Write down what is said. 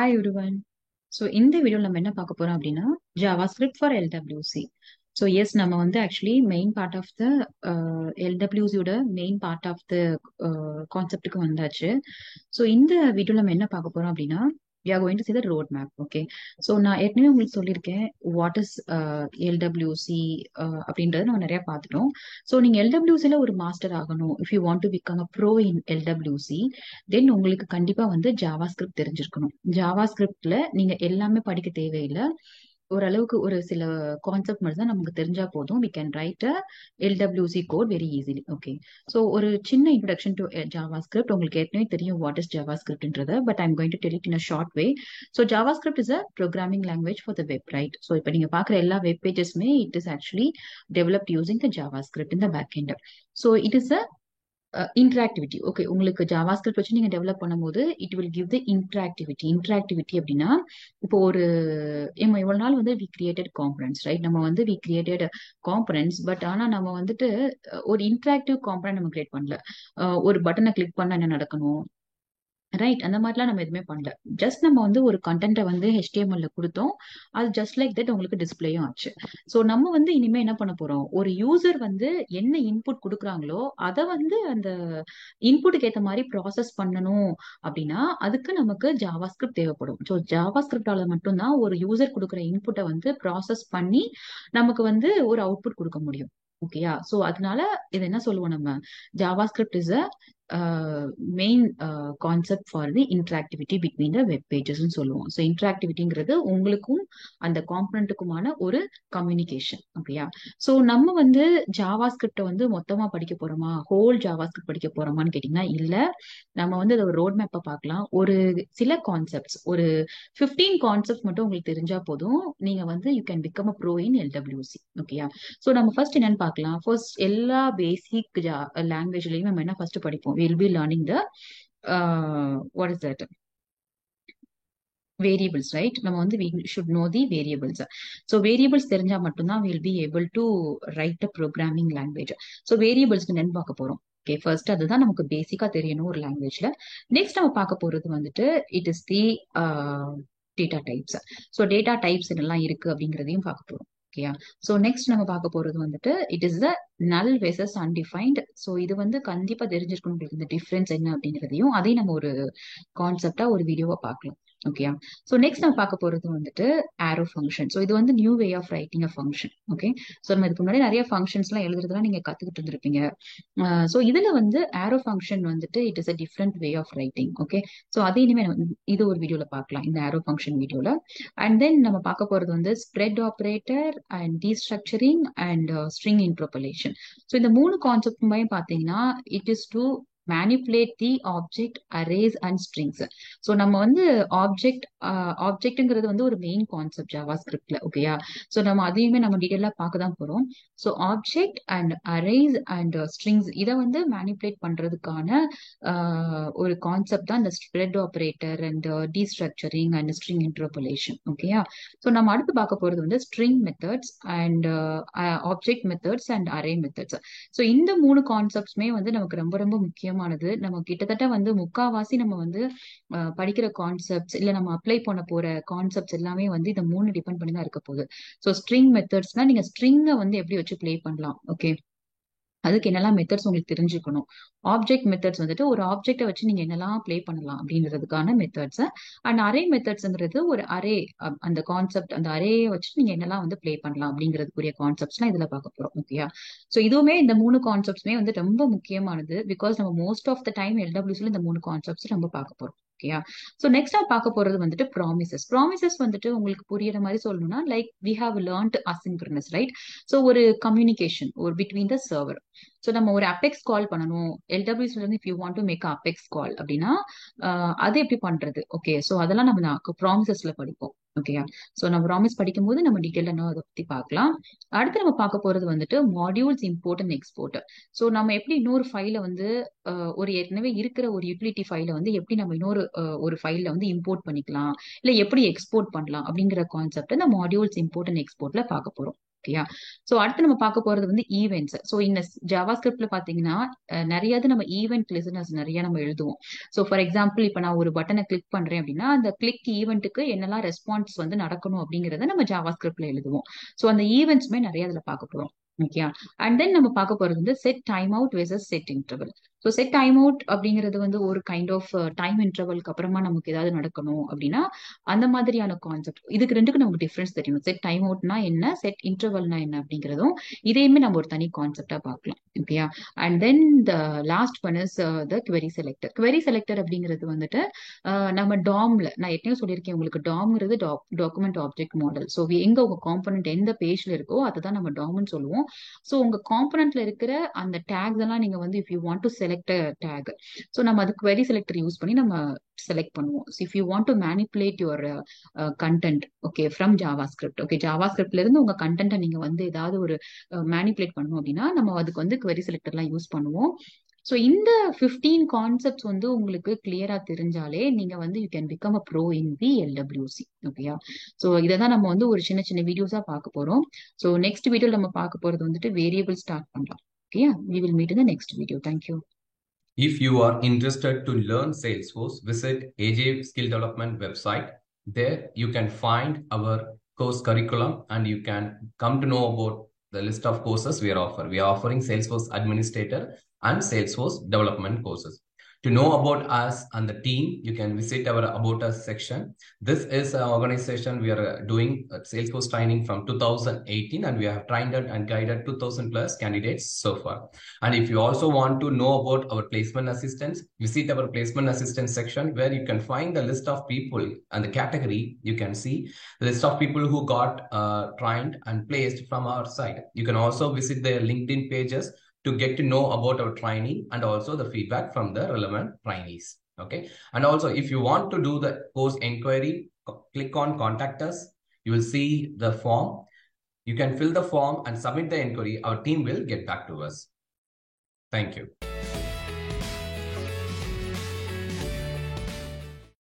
Hi everyone. So இந்த வீடியோல நம்ம என்ன பார்க்க போறோம் அப்படின்னா JavaScript for LWC. So yes, நம்ம வந்து actually main part of the LWC யோட main part of the கான்செப்டுக்கு வந்தாச்சு. So இந்த வீடியோல நம்ம என்ன பார்க்க போறோம் அப்படின்னா we are going to see the road map. Okay. So நான் ஏற்கனவே உங்களுக்கு சொல்லியிருக்கேன் what is LWC அப்படின்றத நம்ம நிறைய பார்த்துட்டோம். ஸோ நீங்க LWCல ஒரு மாஸ்டர் ஆகணும் if you want to become a pro in LWC, தென் உங்களுக்கு கண்டிப்பா வந்து ஜாவா ஸ்கிரிப்ட் தெரிஞ்சிருக்கணும். ஜாவா ஸ்கிரிப்ட்ல நீங்க எல்லாமே படிக்க தேவையில்லை. ஓரளவுக்கு ஒரு சில கான்செப்ட் மட்டும் தான் நமக்கு தெரிஞ்சா போதும். we can write a LWC code very easily. Okay. So ஒரு சின்ன introduction to ஜாவா ஸ்கிரிப்ட். உங்களுக்கு ஏற்கனவே தெரியும் what is ஜாவா ஸ்கிரிப்ட்ன்றத, but I'm going to tell it in a short way. So JavaScript is a programming language for the web, right? So இப்போ நீங்க பார்க்குற எல்லா web பேஜஸ்மே it is actually developed using the JavaScript in the backend. So it is a interactivity. Okay, உங்களுக்கு JavaScript வச்சு நீங்க develop பண்ணும்போது it will give the interactivity அப்படின்னா இப்போ ஒரு இவ்வளவு நாள் வந்து வி கிரியேட்டட் காம்பனன்ட்ஸ், ரைட்? நம்ம வந்து வி கிரியேட்டட் காம்பனன்ட்ஸ், பட் ஆனா நம்ம வந்துட்டு ஒரு இன்டராக்டிவ் காம்பனன்ட் நம்ம கிரியேட் பண்ணல. ஒரு பட்டனை கிளிக் பண்ணா என்ன நடக்கணும், ரைட்? அந்த மாதிரிலாம் நம்ம எதுவுமே பண்ணல. ஜஸ்ட் நம்ம வந்து ஒரு கண்டென்ட்டை வந்து HTML கொடுத்தோம், அது ஜஸ்ட் லைக் தட் உங்களுக்கு டிஸ்பிளேயும் ஆச்சு. ஸோ நம்ம வந்து இனிமே என்ன பண்ண போறோம், ஒரு யூசர் வந்து என்ன இன்புட் கொடுக்குறாங்களோ அதை வந்து அந்த இன்புட்டுக்கு ஏற்ற மாதிரி ப்ராசஸ் பண்ணணும். அப்படின்னா அதுக்கு நமக்கு ஜாவா ஸ்கிரிப்ட் தேவைப்படும். ஸோ ஜாவா ஸ்கிரிப்டால மட்டும்தான் ஒரு யூசர் கொடுக்குற இன்புட்டை வந்து ப்ராசஸ் பண்ணி நமக்கு வந்து ஒரு அவுட்புட் கொடுக்க முடியும். ஓகேயா? ஸோ அதனால இது என்ன சொல்லுவோம், நம்ம JavaScript is a main concept for the interactivity between the web pages சொல்லுவோம். ஸோ இன்டராக்டிவிட்டிங்கிறது உங்களுக்கும் அந்த காம்பனண்ட்டுக்குமான ஒரு கம்யூனிகேஷன். ஓகேயா? ஸோ நம்ம வந்து ஜாவா ஸ்கிரிப்டை வந்து மொத்தமா படிக்க போறோமா, ஹோல் ஜாவா ஸ்கிரிப்ட் படிக்க போறோமான்னு கேட்டீங்கன்னா இல்ல. நம்ம வந்து ஒரு ரோட் மேப்பை பார்க்கலாம். ஒரு சில கான்செப்ட்ஸ், ஒரு 15 கான்செப்ட் மட்டும் உங்களுக்கு தெரிஞ்சா போதும், நீங்க வந்து you can become a bro in LWC. ஓகேயா? ஸோ நம்ம ஃபர்ஸ்ட் என்னன்னு பார்க்கலாம். ஃபர்ஸ்ட் எல்லா பேசிக் லாங்குவேஜ்லயும் நம்ம என்ன ஃபர்ஸ்ட் படிப்போம், we'll be learning the what is that, variables, right? நம்ம வந்து we should know the variables. So variables தெரிஞ்சா மட்டும்தான் we'll be able to write a programming language. So variables என்னன்னு பார்க்க போறோம். ஓகே, ஃபர்ஸ்ட் அதுதான் நமக்கு பேசிக்கா தெரியணும் ஒரு லாங்குவேஜ்ல. நெக்ஸ்ட் நம்ம பார்க்க போறது வந்துட்டு it is the data types. So data types என்னெல்லாம் இருக்கு அப்படிங்கிறதையும் பார்க்க போறோம். ஓகேயா? ஸோ நெக்ஸ்ட் நம்ம பார்க்க போறது வந்துட்டு இட் இஸ் த நல் வெர்சஸ் அன்டிஃபைன்ட். ஸோ இது வந்து கண்டிப்பா தெரிஞ்சிருக்கணும் உங்களுக்கு, இந்த டிஃபரன்ஸ் என்ன அப்படிங்கிறதையும் அதையும் நம்ம ஒரு கான்செப்டா ஒரு வீடியோவா பார்க்கலாம். ஓகேயா? ஸோ நெக்ஸ்ட் நம்ம பார்க்க போறது வந்துட்டு ஆரோ ஃபங்க்ஷன். ஸோ இது வந்து new way of writing a function. Okay. So நம்ம இதுக்கு முன்னாடி நிறைய ஃபங்க்ஷன்ஸ்லாம் எழுதுறதுலாம் நீங்க கத்துக்கிட்டு இருந்திருப்பீங்க. ஸோ இதுல வந்து ஆரோ ஃபங்க்ஷன் வந்துட்டு it is a different way of writing. Okay. So அது இனிமே இது ஒரு வீடியோல பார்க்கலாம், இந்த ஆரோ ஃபங்க்ஷன் வீடியோல. அண்ட் தென் நம்ம பார்க்க போறது வந்து spread operator and destructuring and string interpolation. So இந்த மூணு கான்செப்டுமே பார்த்தீங்கன்னா it is to manipulate the object arrays and strings. So நம்ம வந்து ஆப்ஜெக்ட்ங்கிறது வந்து ஒரு மெயின் கான்செப்ட் ஜாவா ஸ்கிரிப்ட்ல. ஓகேயா? ஸோ நம்ம அதையுமே நம்ம டீட்டெயிலா பார்க்க தான் போறோம். So object and arrays and strings இதை வந்து மேனிப்புலேட் பண்றதுக்கான ஒரு கான்செப்ட் தான் இந்த spread operator and destructuring and string interpolation. ஓகேயா? ஸோ நம்ம அடுத்து பார்க்க போறது வந்து string methods and object methods and array methods. So இந்த மூணு கான்செப்ட்ஸ்மே வந்து நமக்கு ரொம்ப ரொம்ப முக்கியமானது. நம்ம கிட்டத்தட்ட வந்து முக்காவாசி நம்ம வந்து படிக்கிற கான்செப்ட்ஸ் இல்ல நம்ம அப்ளை பண்ண போற கான்செப்ட்ஸ் எல்லாமே வந்து இந்த மூணு டிபெண்ட் பண்ணி தான் இருக்க போகுது. ஸோ ஸ்ட்ரிங் மெத்தட்ஸ்னா நீங்க ஸ்ட்ரிங்கை வந்து எப்படி வச்சு ப்ளே பண்ணலாம், ஓகே, அதுக்கு என்னெல்லாம் மெத்தட்ஸ் உங்களுக்கு தெரிஞ்சுக்கணும். ஆப்ஜெக்ட் மெத்தட்ஸ் வந்துட்டு ஒரு ஆப்ஜெக்டை வச்சு நீங்க என்னெல்லாம் ப்ளே பண்ணலாம் அப்படின்றதுக்கான மெத்தட்ஸ். அண்ட் அரே மெத்தட்ஸ்ங்கிறது ஒரு அரே, அந்த கான்செப்ட், அந்த அரேயை வச்சு நீங்க என்னெல்லாம் வந்து ப்ளே பண்ணலாம் அப்படிங்கிறதுக்குரிய கான்செப்ட்ஸ்லாம் இதுல பார்க்க போறோம். ஓகேயா? ஸோ இதுவுமே இந்த மூணு கான்செப்ட்ஸ்மே வந்து ரொம்ப முக்கியமானது. பிகாஸ் நம்ம மோஸ்ட் ஆஃப் த டைம் LWCல இந்த மூணு கான்செப்ட்ஸ் நம்ம பார்க்க போறோம். ஓகேயா? ஸோ நெக்ஸ்ட் நான் பார்க்க போறது வந்துட்டு ப்ராமிசஸ். ப்ராமிசஸ் வந்துட்டு உங்களுக்கு புரியுற மாதிரி சொல்லணும்னா like we have learned asynchronous, right? So ஒரு கம்யூனிகேஷன் ஒரு பிட்வீன் த சர்வர். ஸோ நம்ம ஒரு அபெக்ஸ் கால் பண்ணணும் LWC இருந்து, if you want to make Apex call அப்படின்னா அது எப்படி பண்றது? ஓகே. ஸோ அதெல்லாம் நம்ம ப்ராமிசஸ்ல படிப்போம். ஓகேயா? ஸோ நம்ம ப்ராமிஸ் படிக்கும் போது நம்ம டீட்டெயிலாக அதை பத்தி பார்க்கலாம். அடுத்து நம்ம பார்க்க போறது வந்துட்டு modules import and export. So நம்ம எப்படி இன்னொரு ஃபைலை வந்து ஒரு ஏற்கனவே இருக்கிற ஒரு யூட்டிலிட்டி ஃபைலை வந்து எப்படி நம்ம இன்னொரு ஒரு ஃபைல்ல வந்து இம்போர்ட் பண்ணிக்கலாம், இல்லை எப்படி எக்ஸ்போர்ட் பண்ணலாம் அப்படிங்கிற கான்செப்ட் இந்த மாடியூல்ஸ் இம்போர்ட் அண்ட் எக்ஸ்போர்ட்ல பார்க்க போறோம். ஓகேயா. சோ அடுத்து நம்ம பார்க்க போறது வந்து ஈவெண்ட்ஸ். சோ இந்த ஜாவா ஸ்கிரிப்ட்ல பாத்தீங்கன்னா நிறைய நம்ம ஈவெண்ட் லிசனர்ஸ் நிறைய நம்ம எழுதுவோம். சோ ஃபார் எக்ஸாம்பிள் இப்ப நான் ஒரு பட்டனை கிளிக் பண்றேன் அப்படின்னா அந்த கிளிக் ஈவெண்ட்டுக்கு என்னெல்லாம் ரெஸ்பான்ஸ் வந்து நடக்கணும் அப்படிங்கறத நம்ம ஜாவா ஸ்கிரிப்ட்ல எழுதுவோம். சோ அந்த ஈவெண்ட்ஸ்மே நிறைய அதுல பார்க்க போறோம். ஓகே. அண்ட் தென் நம்ம பார்க்க போறது வந்து set time out versus set interval. So set time out அப்படிங்கிறது வந்து ஒரு கைண்ட் ஆஃப் டைம் இன்டர்வல்க்கு அப்புறமா நமக்கு ஏதாவது நடக்கணும் அப்படின்னா அந்த மாதிரியான கான்செப்ட். இதுக்கு ரெண்டுக்கும் நமக்கு டிஃபரன்ஸ் தெரியணும். செட் டைம் அவுட்னா என்ன, செட் இன்டர்வல்னா என்ன அப்படிங்கிறதும் இதையுமே நம்ம ஒரு தனி கான்செப்டா பார்க்கலாம். ஓகேயா. And then the last one is the query selector. query selector அப்படிங்கிறது வந்துட்டு நம்ம டாம்ல நான் ஏற்கனவே சொல்லியிருக்கேன் உங்களுக்கு, டாம்ங்கிறது டாக்குமெண்ட் ஆப்ஜெக்ட் மாடல். ஸோ எங்க உங்க காம்பனன்ட் எந்த பேஜ்ல இருக்கோ அதை தான் நம்ம டாம்னு சொல்லுவோம். ஸோ உங்க காம்பனன்ட்ல இருக்கிற அந்த டேக்ஸ் எல்லாம் நீங்க வந்து if you want to select tag, so நம்ம அது query செலக்டர் யூஸ் பண்ணி நம்ம செலக்ட் பண்ணுவோம். If you want to manipulate your content okay from JavaScript, okay ஜாவா ஸ்கிரிப்ட்ல இருந்து உங்க கண்டென்ட்டை நீங்க வந்து ஏதாவது ஒரு மேனிப்புலேட் பண்ணணும் அப்படின்னா நம்ம அதுக்கு வந்து query செலக்டர்லாம் யூஸ் பண்ணுவோம். ஸோ இந்த 15 கான்செப்ட்ஸ் வந்து உங்களுக்கு கிளியரா தெரிஞ்சாலே நீங்க வந்து you can become a bro in the LWC. ஓகேயா. ஸோ இதை தான் நம்ம வந்து ஒரு சின்ன சின்ன வீடியோஸா பார்க்க போறோம். ஸோ நெக்ஸ்ட் வீடியோல நம்ம பார்க்க போறது வந்துட்டு வேரியபிள் ஸ்டார்ட் பண்ணலாம். Okay, we will meet in the next video. Thank you. If you are interested to learn Salesforce, visit AJ Skill Development website. There you can find our course curriculum and you can come to know about the list of courses we are offering. We are offering Salesforce Administrator and Salesforce Development courses. To know about us and the team, you can visit our About Us section. This is an organization we are doing Salesforce training from 2018 and we have trained and guided 2000 plus candidates so far. And if you also want to know about our placement assistance, visit our placement assistance section where you can find the list of people and the category. You can see the list of people who got trained and placed from our side. You can also visit their LinkedIn pages to get to know about our training and also the feedback from the relevant trainees. Okay. And also if you want to do the course inquiry, click on contact us. You will see the form. You can fill the form and submit the inquiry. Our team will get back to us. Thank you.